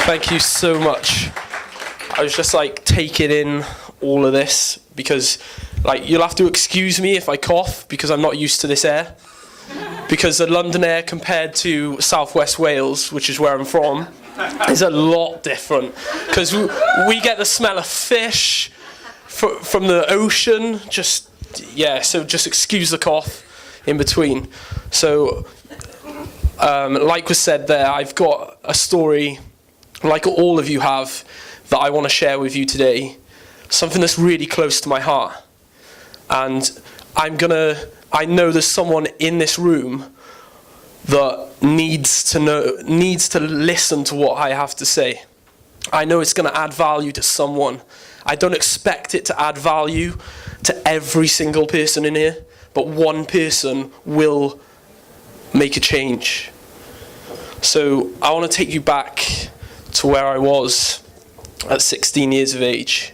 Thank you so much. I was just like taking in all of this because like you'll have to excuse me if I cough because I'm not used to this air. Because the London air compared to Southwest Wales, which is where I'm from, is a lot different. Because we get the smell of fish from the ocean. So just excuse the cough in between. So, like was said there, I've got a story, like all of you have, that I want to share with you today. Something that's really close to my heart. And I know there's someone in this room that needs to listen to what I have to say. I know it's going to add value to someone. I don't expect it to add value to every single person in here, but one person will make a change. So I want to take you back to where I was at 16 years of age.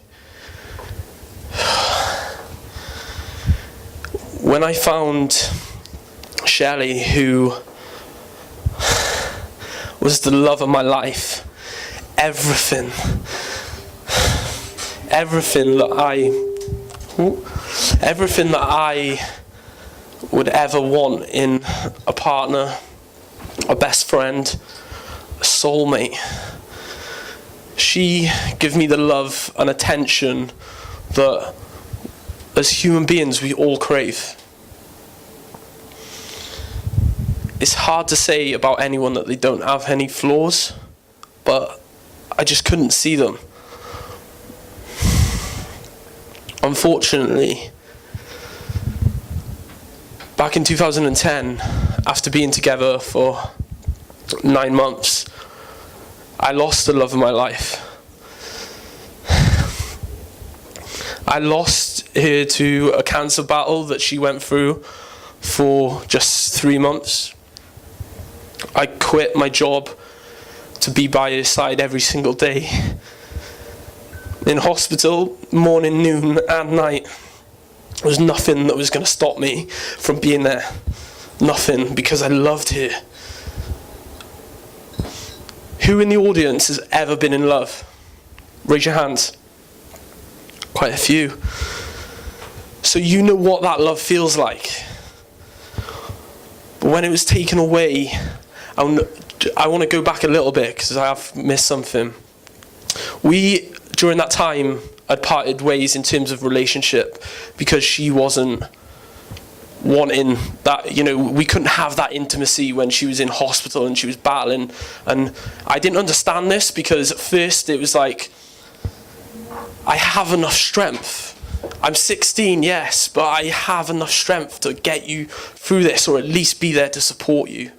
When I found Shelley, who was the love of my life, everything that I would ever want in a partner, a best friend, a soulmate. She gave me the love and attention that as human beings we all crave. It's hard to say about anyone that they don't have any flaws, but I just couldn't see them. Unfortunately, back in 2010, after being together for 9 months, I lost the love of my life. I lost her to a cancer battle that she went through for just 3 months. I quit my job to be by her side every single day. In hospital, morning, noon, and night. There was nothing that was going to stop me from being there. Nothing, because I loved her. Who in the audience has ever been in love? Raise your hands. Quite a few. So you know what that love feels like. But when it was taken away, I want to go back a little bit because I have missed something. We, during that time, had parted ways in terms of relationship because she wasn't wanting that, we couldn't have that intimacy when she was in hospital and she was battling. And I didn't understand this because at first it was like, I have enough strength. I'm 16, yes, but I have enough strength to get you through this or at least be there to support you.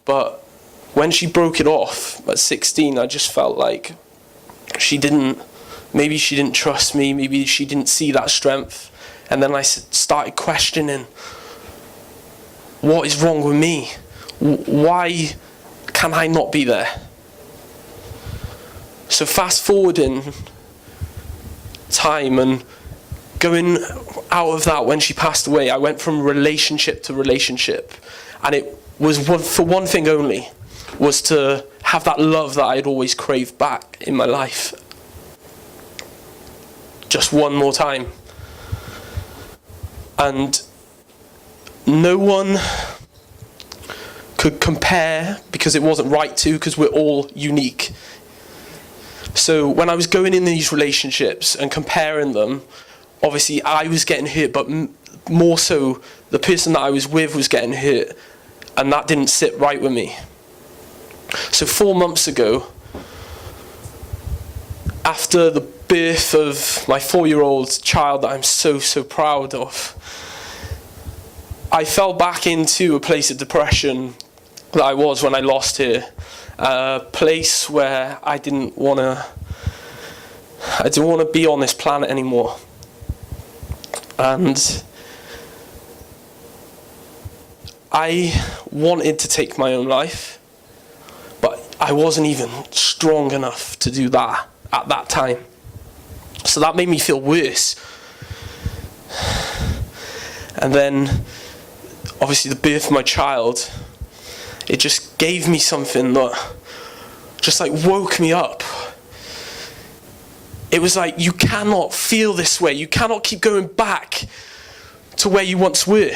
But when she broke it off at 16, I just felt like maybe she didn't trust me, maybe she didn't see that strength. And then I started questioning, what is wrong with me? Why can I not be there? So fast forwarding time and going out of that, when she passed away, I went from relationship to relationship. And it was for one thing only, was to have that love that I had always craved back in my life. Just one more time. And no one could compare because it wasn't right to, because we're all unique. So when I was going in these relationships and comparing them, obviously I was getting hurt, but more so the person that I was with was getting hurt, and that didn't sit right with me. So 4 months ago, after the birth of my 4-year-old child that I'm so proud of, I fell back into a place of depression that I was when I lost her. A place where I didn't want to be on this planet anymore. And I wanted to take my own life, but I wasn't even strong enough to do that at that time. So that made me feel worse. And then, obviously, the birth of my child, it just gave me something that just like woke me up. It was like, you cannot feel this way. You cannot keep going back to where you once were.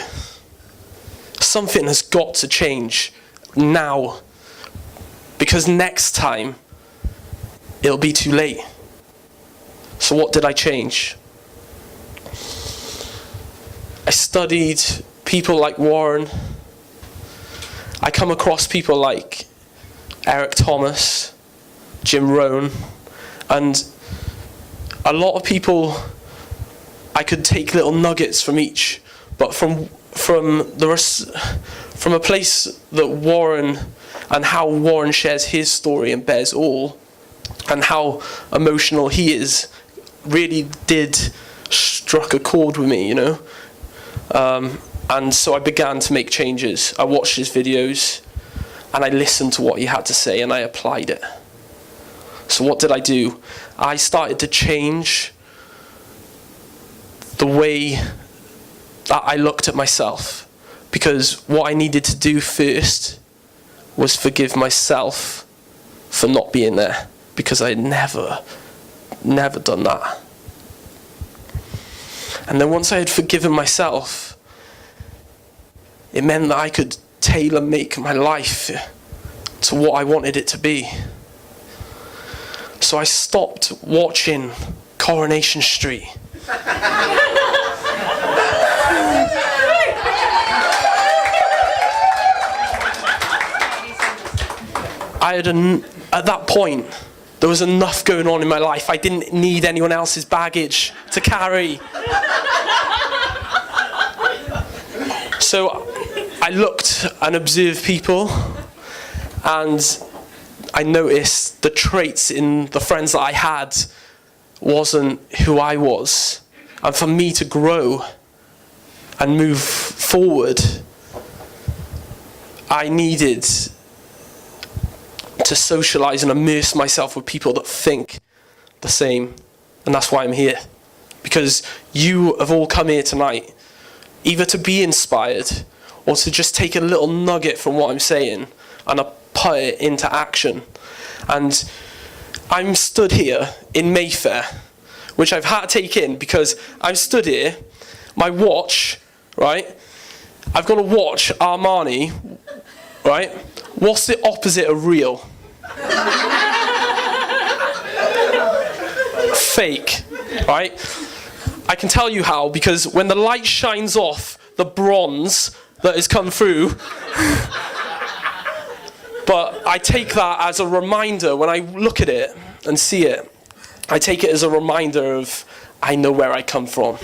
Something has got to change now, because next time it'll be too late. So what did I change? I studied people like Warren. I come across people like Eric Thomas, Jim Rohn, and a lot of people, I could take little nuggets from each, but from a place that Warren, and how Warren shares his story and bears all, and how emotional he is, really did struck a chord with me, you know. And so I began to make changes. I watched his videos, and I listened to what he had to say, and I applied it. So what did I do? I started to change the way that I looked at myself, because what I needed to do first was forgive myself for not being there, because I had never done that. And then once I had forgiven myself, it meant that I could tailor-make my life to what I wanted it to be. So I stopped watching Coronation Street. At that point, there was enough going on in my life. I didn't need anyone else's baggage to carry. So I looked and observed people, and I noticed the traits in the friends that I had wasn't who I was. And for me to grow and move forward, I needed to socialize and immerse myself with people that think the same. And that's why I'm here. Because you have all come here tonight, either to be inspired or to just take a little nugget from what I'm saying and put it into action. And I'm stood here in Mayfair, which I've had to take in because I'm stood here, my watch, right? I've got a watch, Armani, right? What's the opposite of real? Fake, right? I can tell you how, because when the light shines off the bronze that has come through, but I take that as a reminder when I look at it and see it. I take it as a reminder of, I know where I come from.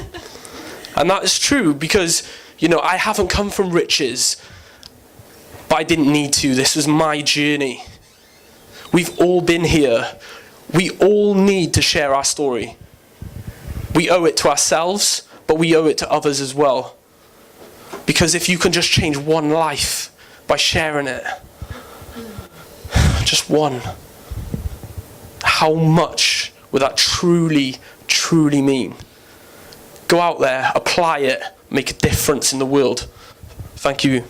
And that is true because, you know, I haven't come from riches, but I didn't need to. This was my journey. We've all been here. We all need to share our story. We owe it to ourselves, but we owe it to others as well. Because if you can just change one life by sharing it, just one, how much would that truly, truly mean? Go out there, apply it, make a difference in the world. Thank you.